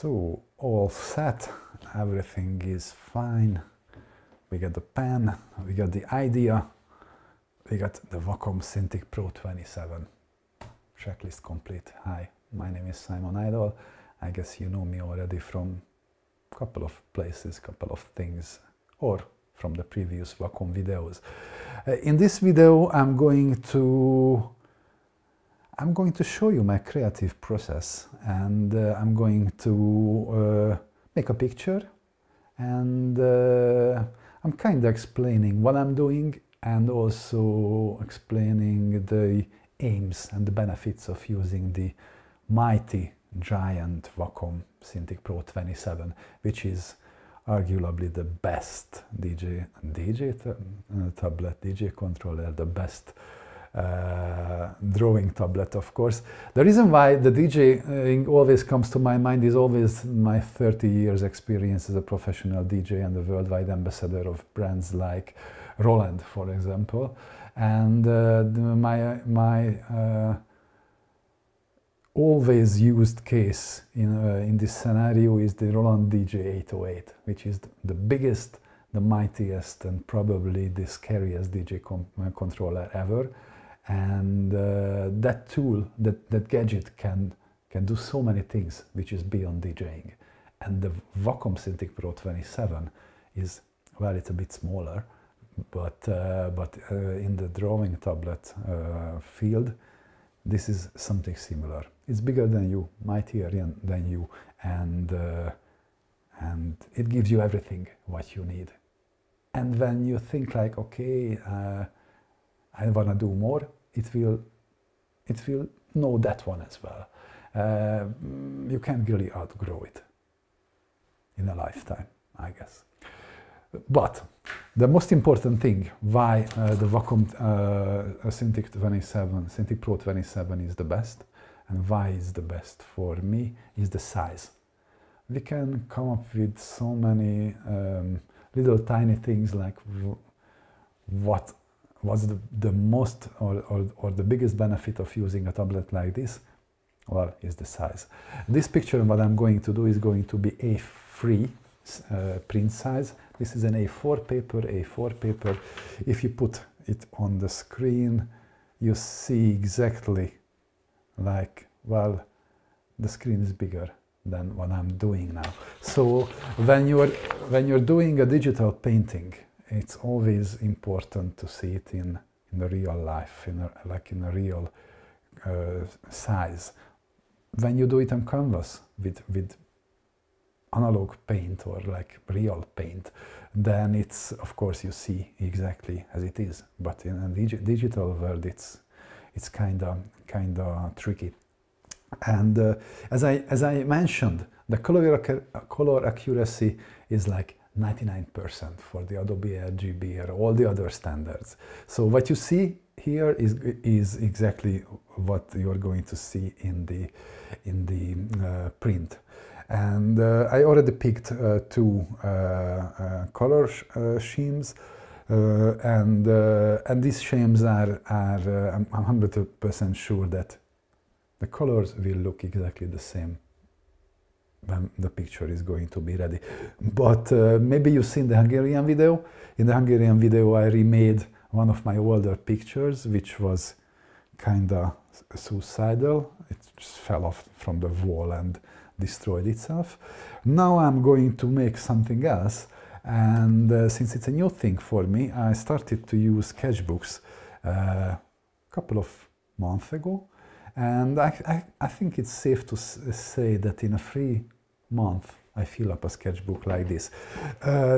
So, all set, everything is fine. We got the pen, we got the idea, we got the Wacom Cintiq Pro 27. Checklist complete. Hi, my name is Simon Iddol. I guess you know me already from a couple of places, couple of things, or from the previous Wacom videos. In this video, I'm going to show you my creative process, and I'm going to make a picture, and I'm kind of explaining what I'm doing and also explaining the aims and the benefits of using the mighty giant Wacom Cintiq Pro 27, which is arguably the best tablet, DJ controller, the best drawing tablet, of course. The reason why the DJing always comes to my mind is always my 30 years experience as a professional DJ and a worldwide ambassador of brands like Roland, for example. And my always used case in this scenario is the Roland DJ808, which is the biggest, the mightiest, and probably the scariest DJ controller ever. And that tool, that gadget can do so many things which is beyond DJing. And the Wacom Cintiq Pro 27 is, well, it's a bit smaller, but in the drawing tablet field, this is something similar. It's bigger than you, mightier than you, and it gives you everything what you need. And when you think like, okay, I want to do more, it will know that one as well. You can't really outgrow it in a lifetime, I guess. But the most important thing why the Wacom Cintiq Pro 27 is the best, and why it's the best for me, is the size. We can come up with so many little tiny things like what's the most or the biggest benefit of using a tablet like this? Well, is the size. This picture, what I'm going to do is going to be A3 print size. This is an A4 paper. If you put it on the screen, you see exactly like, well, the screen is bigger than what I'm doing now. So when you're doing a digital painting, it's always important to see it in the real life, in a real size. When you do it on canvas with analog paint or like real paint, then it's, of course, you see exactly as it is. But in a digital world, it's kind of tricky. And as I mentioned, the color accuracy is like 99% for the Adobe RGB or all the other standards. So what you see here is exactly what you're going to see in the print. And I already picked two color schemes, and these schemes are I'm 100% sure that the colors will look exactly the same when the picture is going to be ready. But maybe you've seen the Hungarian video. In the Hungarian video, I remade one of my older pictures, which was kind of suicidal. It just fell off from the wall and destroyed itself. Now I'm going to make something else, and since it's a new thing for me, I started to use sketchbooks a couple of months ago, and I think it's safe to say that in a 3 months I fill up a sketchbook like this.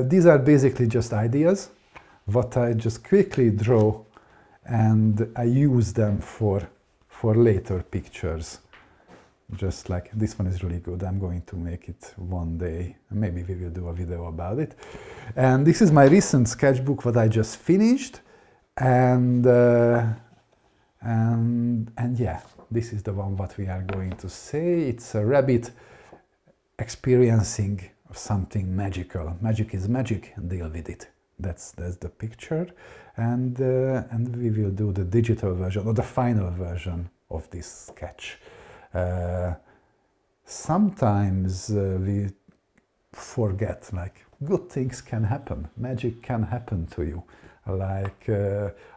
These are basically just ideas, what I just quickly draw, and I use them for later pictures. Just like this one is really good. I'm going to make it one day. Maybe we will do a video about it. And this is my recent sketchbook what I just finished. And yeah, this is the one what we are going to say. It's a rabbit experiencing something magical. Magic is magic, and deal with it. That's the picture. And we will do the digital version or the final version of this sketch. sometimes we forget, like, good things can happen, magic can happen to you. Like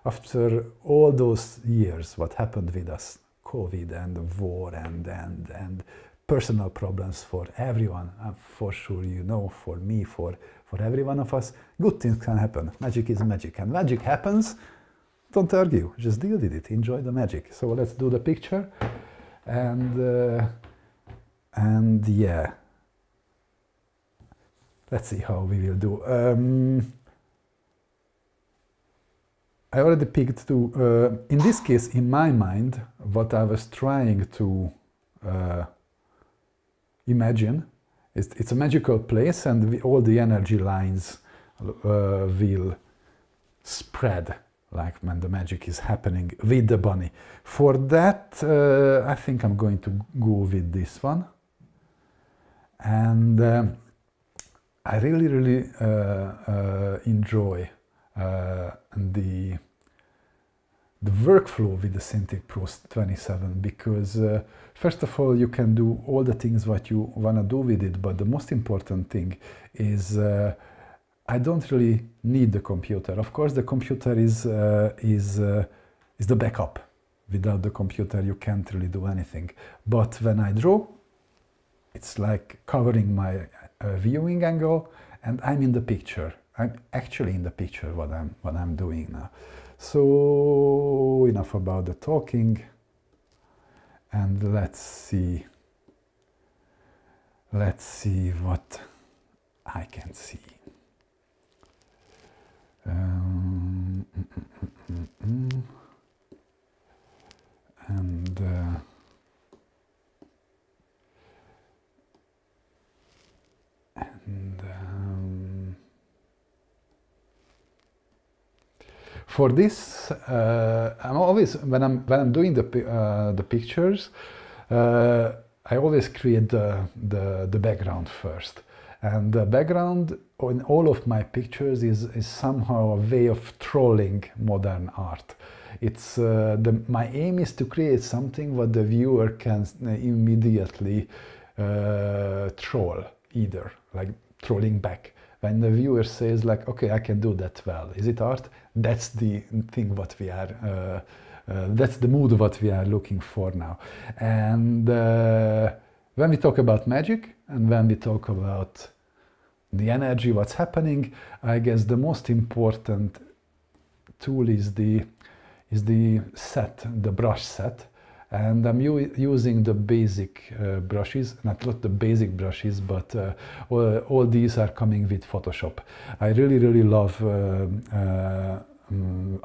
after all those years, what happened with us, COVID and the war and personal problems for everyone, for sure, you know, for me, for every one of us, good things can happen. Magic is magic, and magic happens. Don't argue, just deal with it, enjoy the magic. So let's do the picture, and yeah, let's see how we will do. I already picked two. In this case, in my mind, what I was trying to imagine is it's a magical place, and all the energy lines will spread, like when the magic is happening with the bunny. For that, I think I'm going to go with this one. And I really enjoy the workflow with the Cintiq Pro 27, because first of all, you can do all the things what you want to do with it, but the most important thing is I don't really need the computer. Of course, the computer is the backup. Without the computer, you can't really do anything. But when I draw, it's like covering my viewing angle, and I'm in the picture. I'm actually in the picture what I'm doing now. So enough about the talking, and let's see what I can see. For this, I'm always, when I'm doing the pictures, I always create the background first, and the background on all of my pictures is somehow a way of trolling modern art. It's my aim is to create something what the viewer can immediately troll, either like trolling back. When the viewer says like, okay, I can do that well, is it art? That's the thing what we are, that's the mood what we are looking for now. And when we talk about magic, and when we talk about the energy, what's happening, I guess the most important tool is the set, the brush set. And I'm using the basic brushes, not the basic brushes, but all these are coming with Photoshop. I really love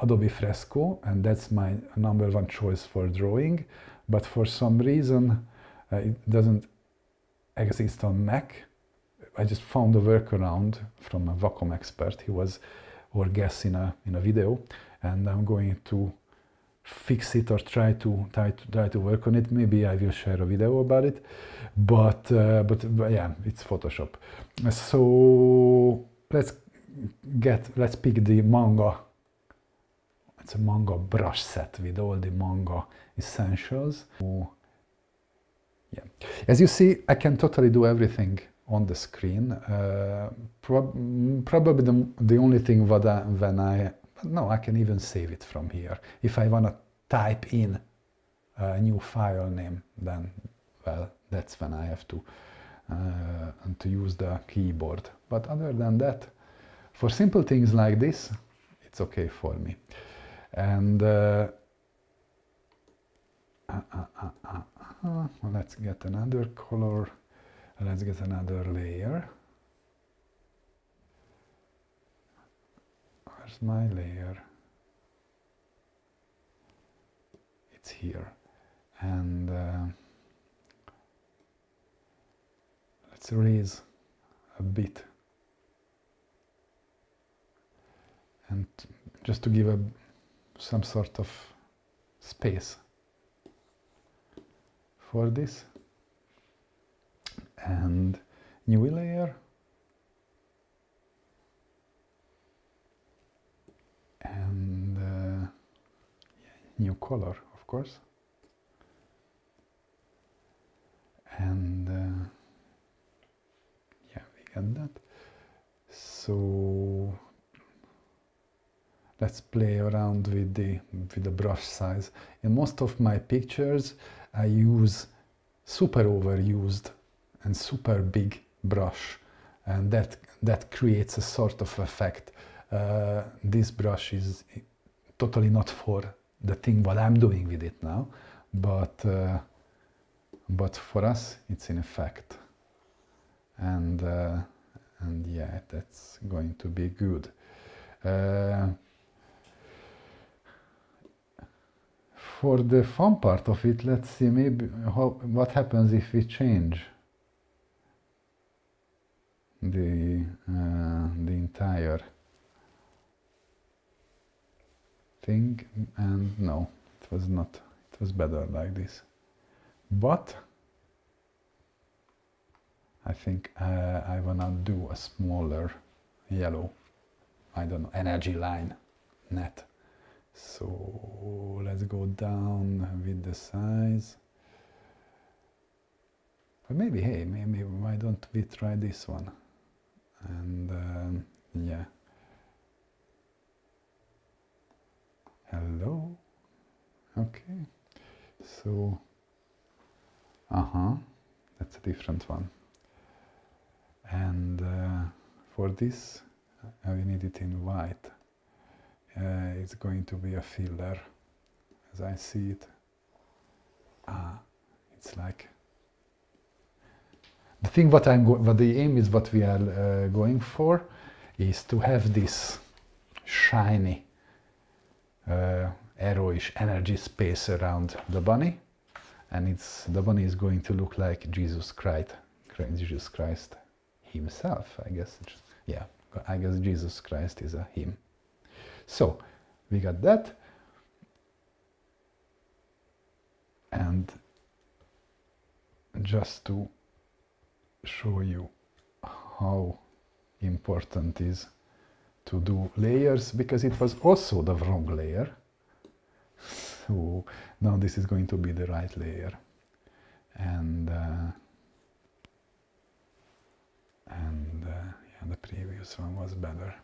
Adobe Fresco, and that's my #1 choice for drawing. But for some reason, it doesn't exist on Mac. I just found a workaround from a Wacom expert. He was our guest in a video, and I'm going to fix it or try to work on it. Maybe I will share a video about it, but yeah, it's Photoshop. So let's pick the manga. It's a manga brush set with all the manga essentials. Yeah, as you see, I can totally do everything on the screen. Probably the only thing no, I can even save it from here. If I want to type in a new file name, then, well, that's when I have to use the keyboard. But other than that, for simple things like this, it's okay for me. And let's get another color. Let's get another layer. Where's my layer? It's here. And let's raise a bit. And just to give some sort of space for this. And new layer. And new color, of course. And get that. So let's play around with the brush size. In most of my pictures I use super overused and super big brush, and that creates a sort of effect. This brush is totally not for the thing what I'm doing with it now, but for us it's in effect, and yeah, that's going to be good. For the fun part of it, let's see maybe what happens if we change the entire thing, and no, it was not, it was better like this. But I think I wanna do a smaller yellow, I don't know, energy line net. So let's go down with the size. But maybe, hey, maybe why don't we try this one? And yeah. Hello. Okay. So, that's a different one. And for this, we need it in white. It's going to be a filler, as I see it. It's like the thing. What the aim is, what we are going for, is to have this shiny, arrowish energy space around the bunny, and the bunny is going to look like Jesus Christ himself. I guess. Yeah, I guess Jesus Christ is a him. So we got that, and just to show you how important is to do layers, because it was also the wrong layer. So now this is going to be the right layer, and yeah, the previous one was better.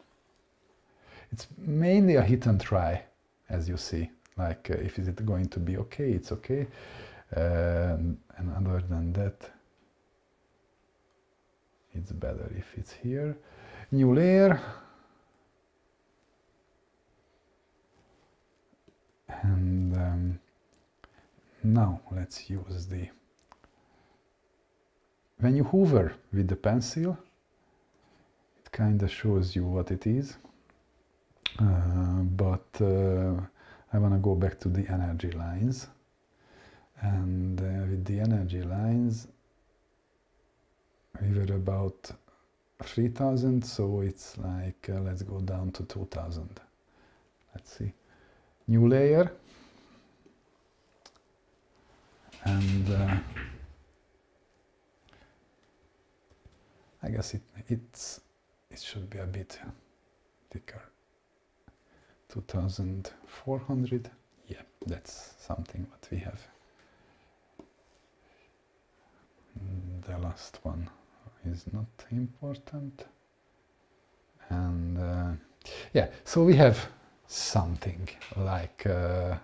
It's mainly a hit and try, as you see. Like, if is it going to be okay, it's okay. And other than that, it's better if it's here. New layer. And now let's use when you hover with the pencil, it kind of shows you what it is. But I want to go back to the energy lines, and with the energy lines we were about 3000, so it's like let's go down to 2000. Let's see, new layer, and I guess it should be a bit thicker. 2400, yeah, that's something what we have. The last one is not important, and yeah, so we have something like the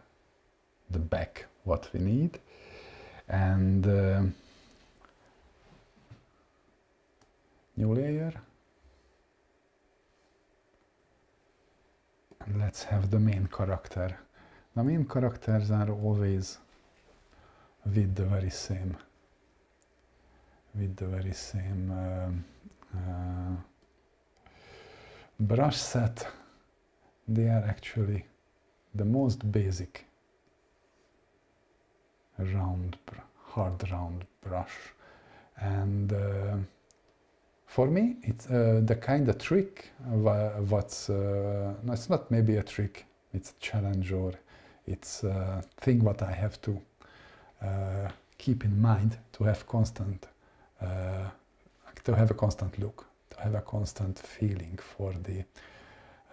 back what we need, and new layer. And let's have the main character. The main characters are always with the very same brush set. They are actually the most basic hard round brush, and for me, it's the kind of trick. No, it's not maybe a trick. It's a challenge, or it's a thing what I have to keep in mind to have constant, to have a constant look, to have a constant feeling for the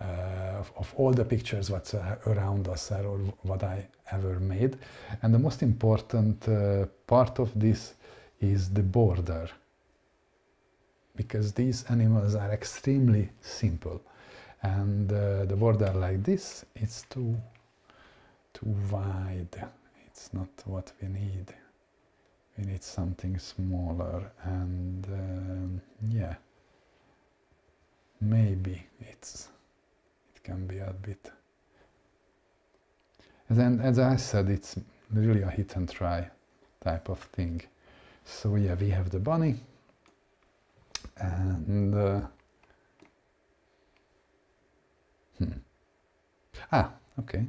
of all the pictures what's around us or what I ever made. And the most important part of this is the border. because these animals are extremely simple, and the border like this, it's too wide. It's not what we need. We need something smaller, and yeah, maybe it can be a bit. And then, as I said, it's really a hit and try type of thing. So yeah, we have the bunny, and okay.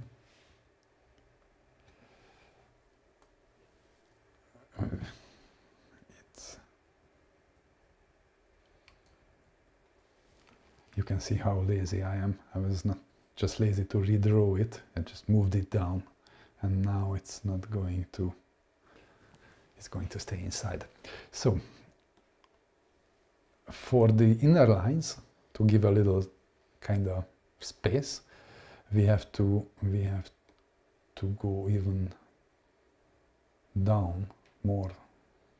You can see how lazy I am. I was not just lazy to redraw it, I just moved it down, and now it's not going to, it's going to stay inside. So for the inner lines, to give a little kind of space, we have to go even down, more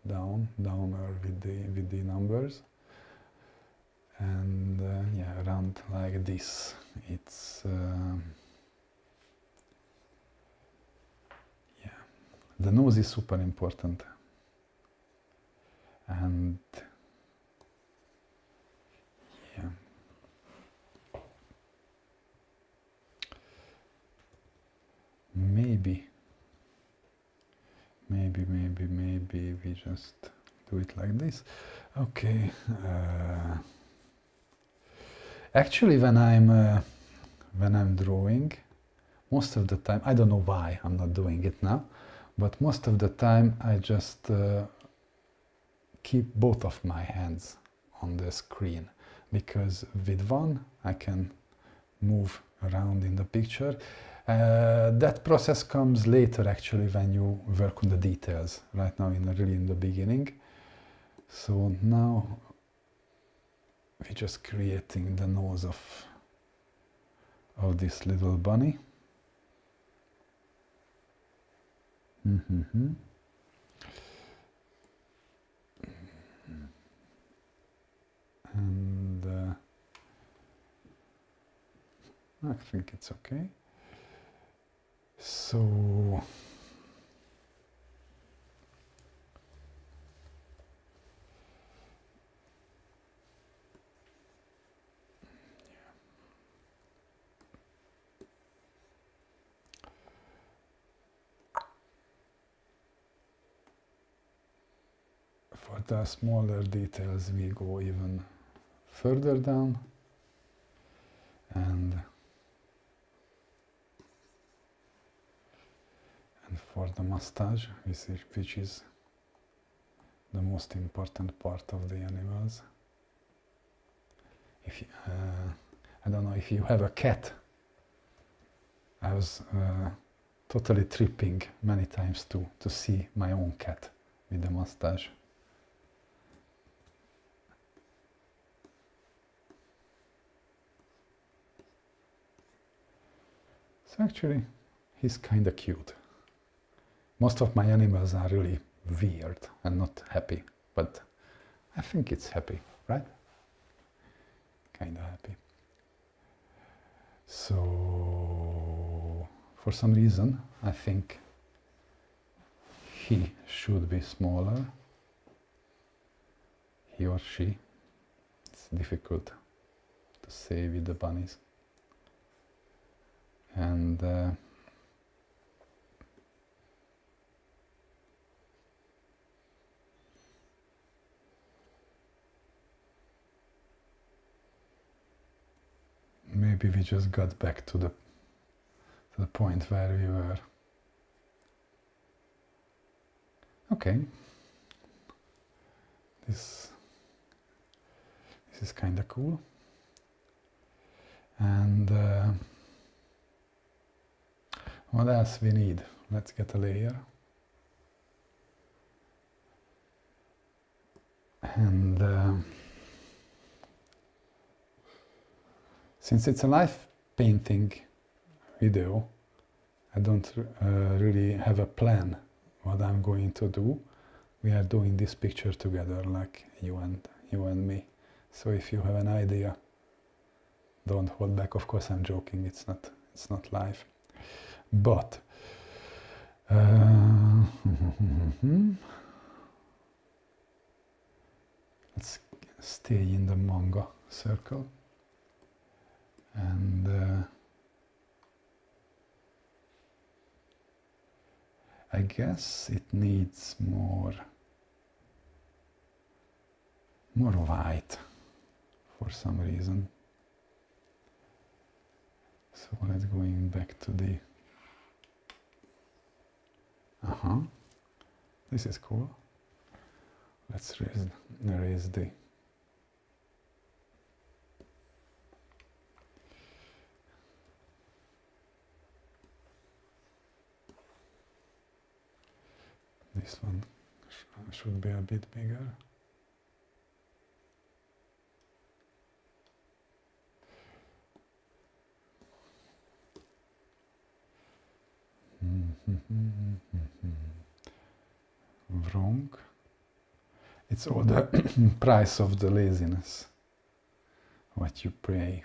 downer with the numbers, and yeah, around like this. It's yeah, the nose is super important, and yeah, maybe we just do it like this. Okay. Actually, when I'm drawing, most of the time, I don't know why I'm not doing it now, but most of the time I just keep both of my hands on the screen, because with one I can move around in the picture. That process comes later, actually, when you work on the details. Right now, really in the beginning. So now we're just creating the nose of this little bunny. And I think it's okay. So for the smaller details, we go even further down, and for the mustache, which is the most important part of the animals. If you, I don't know if you have a cat. I was totally tripping many times to see my own cat with the mustache. So actually, he's kind of cute. Most of my animals are really weird and not happy, but I think it's happy, right? Kind of happy. So, for some reason, I think he should be smaller. He or she. It's difficult to say with the bunnies. And maybe we just got back to the point where we were. Okay. This is kind of cool. And what else we need? Let's get a layer. And since it's a live painting video, I don't really have a plan what I'm going to do. We are doing this picture together, like you and me. So if you have an idea, don't hold back. Of course, I'm joking. It's not live. But let's stay in the manga circle, and I guess it needs more white for some reason. So let's going back to the this is cool. Let's erase the this one should be a bit bigger. Wrong. It's all the price of the laziness, what you pay.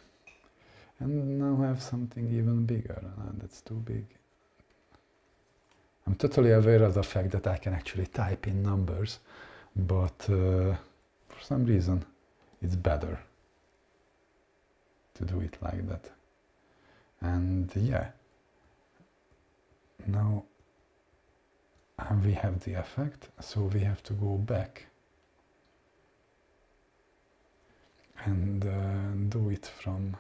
And now I have something even bigger. That's too big. I'm totally aware of the fact that I can actually type in numbers, but for some reason it's better to do it like that. And yeah, now we have the effect, so we have to go back and do it from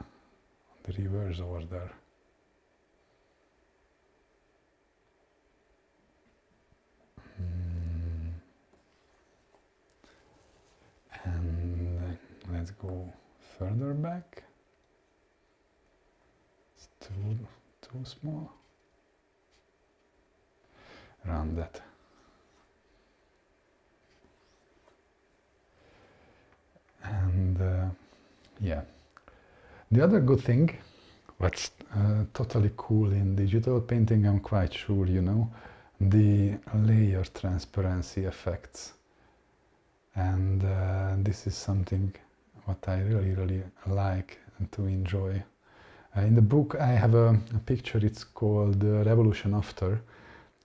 the reverse order. And let's go further back. It's too small. Around that. And yeah, the other good thing, what's totally cool in digital painting, I'm quite sure you know, the layer transparency effects. And this is something what I really like to enjoy. In the book I have a picture, it's called Revolution After.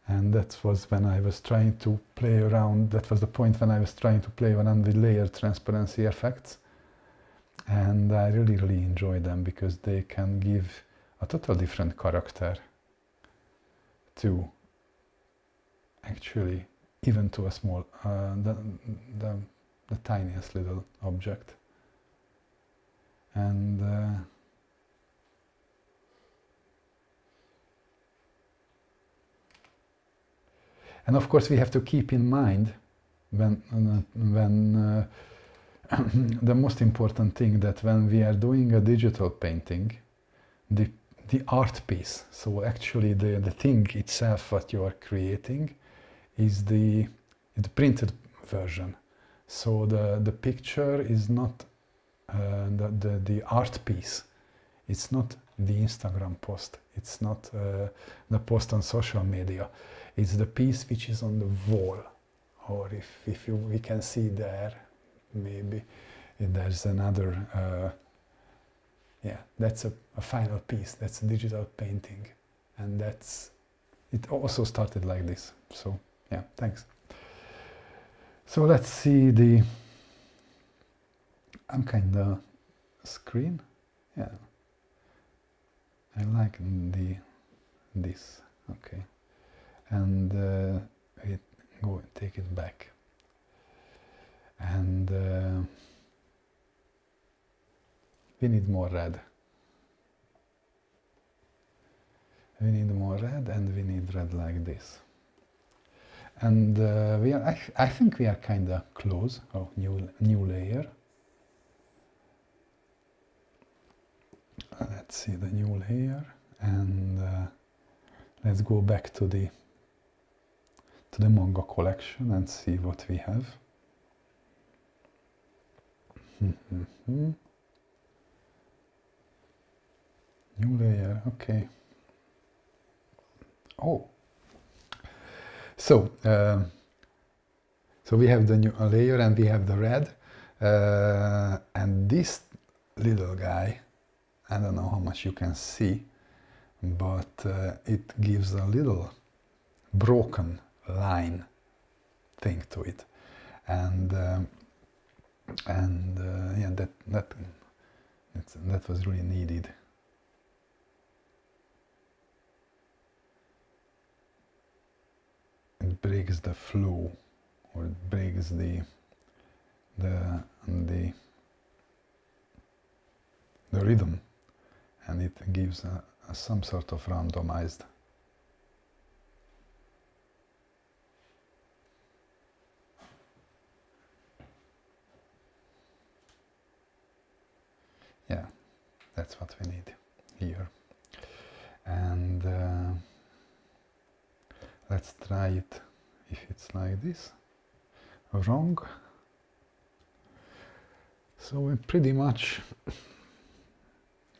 And that was when I was trying to play around, that was the point when I was trying to play around with layer transparency effects. And I really enjoy them because they can give a total different character to actually, even to a small, the tiniest little object. And of course we have to keep in mind when the most important thing, that when we are doing a digital painting, the art piece, so actually the thing itself what you are creating is the printed version. So the picture is not the art piece. It's not the Instagram post. It's not the post on social media. It's the piece which is on the wall, or if we can see there, maybe there's another, yeah, that's a final piece, that's a digital painting, and it also started like this, so yeah, thanks. So let's see the, I'm kind of screen, yeah, I like this, okay. And take it back, and we need more red. We need more red, and we need red like this. And I think we are kind of close. Oh, new layer. Let's see the new layer, and let's go back to the manga collection and see what we have. New layer, okay. Oh, so we have the new layer and we have the red. And this little guy, I don't know how much you can see, but it gives a little broken line thing to it, and yeah, that was really needed. It breaks the flow, or it breaks the rhythm, and it gives some sort of randomized. Yeah, that's what we need here. And let's try it if it's like this. Wrong. So we pretty much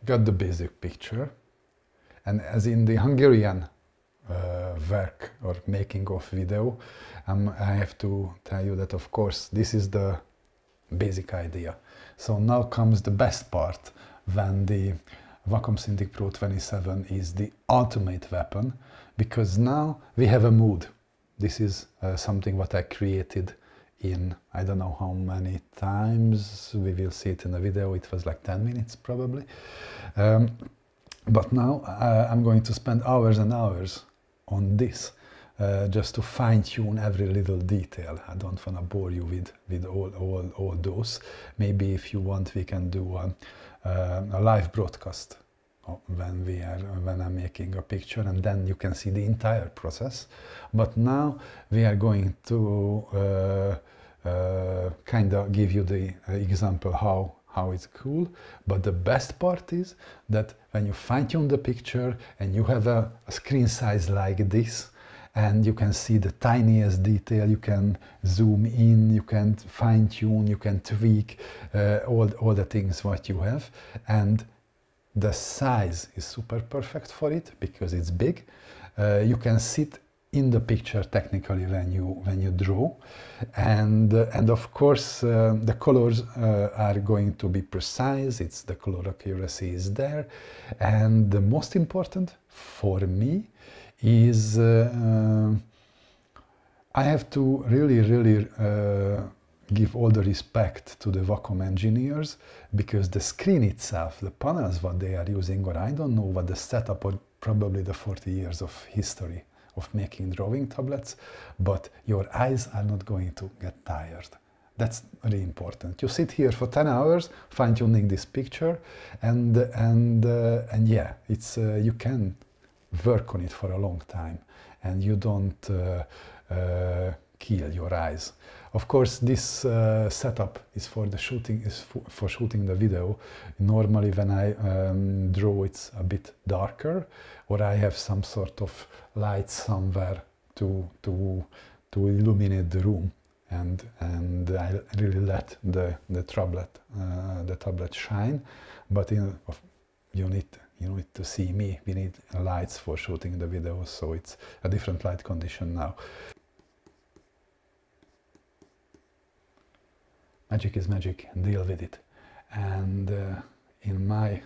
got the basic picture, and as in the Hungarian work or making of video, I have to tell you that of course this is the basic idea. So now comes the best part, when the Wacom Cintiq Pro 27 is the ultimate weapon, because now we have a mood. This is something what I created in I don't know how many times. We will see it in the video. It was like 10 minutes probably. But now I'm going to spend hours and hours on this, just to fine-tune every little detail. I don't want to bore you with all those. Maybe if you want, we can do a live broadcast when I'm making a picture, and then you can see the entire process. But now we are going to kind of give you the example how it's cool. But the best part is that when you fine-tune the picture and you have a screen size like this, and you can see the tiniest detail, you can zoom in, you can fine-tune, you can tweak all the things what you have, and the size is super perfect for it because it's big. You can sit in the picture technically when you draw, and of course the colors are going to be precise. It's the color accuracy is there, and the most important for me is I have to really give all the respect to the Wacom engineers, because the screen itself, the panels what they are using, or I don't know what the setup, or probably the 40 years of history of making drawing tablets, but your eyes are not going to get tired. That's really important. You sit here for 10 hours fine-tuning this picture, and yeah, it's you can work on it for a long time, and you don't kill your eyes. Of course, this setup is for the shooting, for shooting the video. Normally, when I draw, it's a bit darker, or I have some sort of light somewhere to illuminate the room, and I really let the tablet shine. But you need to see me. We need lights for shooting the video, so it's a different light condition now. Magic is magic, and deal with it. And in my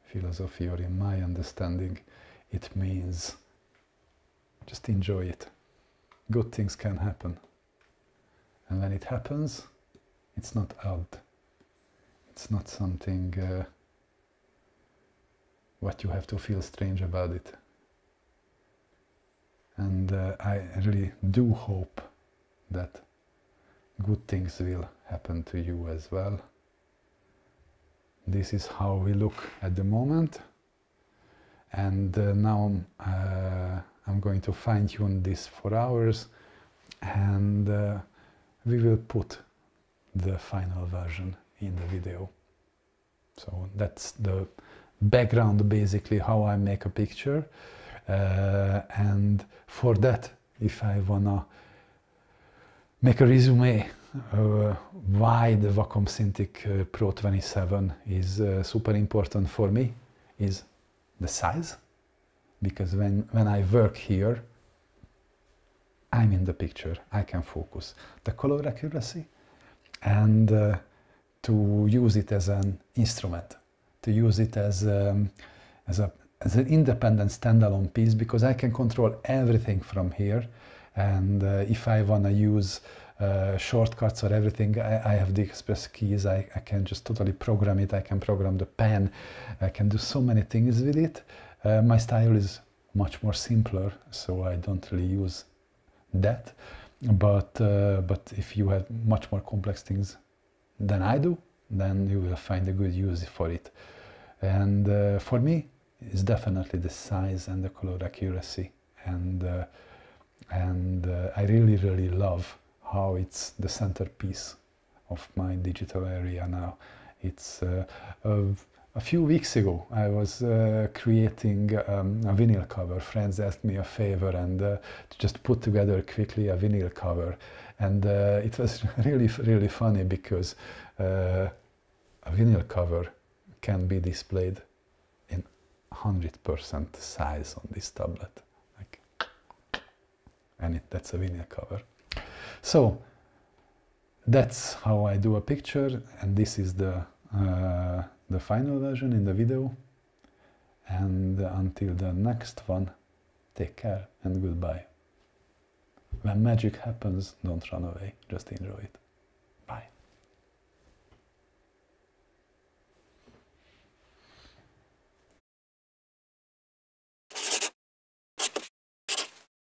philosophy, or in my understanding, it means just enjoy it. Good things can happen. And when it happens, it's not odd. It's not something what you have to feel strange about it. And I really do hope that good things will happen to you as well. This is how we look at the moment, and now I'm going to fine-tune this for hours, and we will put the final version in the video. So that's the background, basically, how I make a picture, and for that, if I wanna make a resume why the Wacom Cintiq Pro 27 is super important for me, is the size, because when I work here, I'm in the picture, I can focus. The color accuracy, and to use it as an instrument, to use it as an independent standalone piece, because I can control everything from here. And if I want to use shortcuts or everything, I have the express keys. I can just totally program it. I can program the pen. I can do so many things with it. My style is much more simpler, so I don't really use that. But if you have much more complex things than I do, then you will find a good use for it. And for me, it's definitely the size and the color accuracy. And I really love how it's the centerpiece of my digital area now. It's a few weeks ago I was creating a vinyl cover. Friends asked me a favor and to just put together quickly a vinyl cover, and it was really funny, because a vinyl cover can be displayed in 100% size on this tablet, and that's a vinyl cover. So that's how I do a picture, and this is the final version in the video. And until the next one, take care and goodbye. When magic happens, don't run away, just enjoy it. Bye.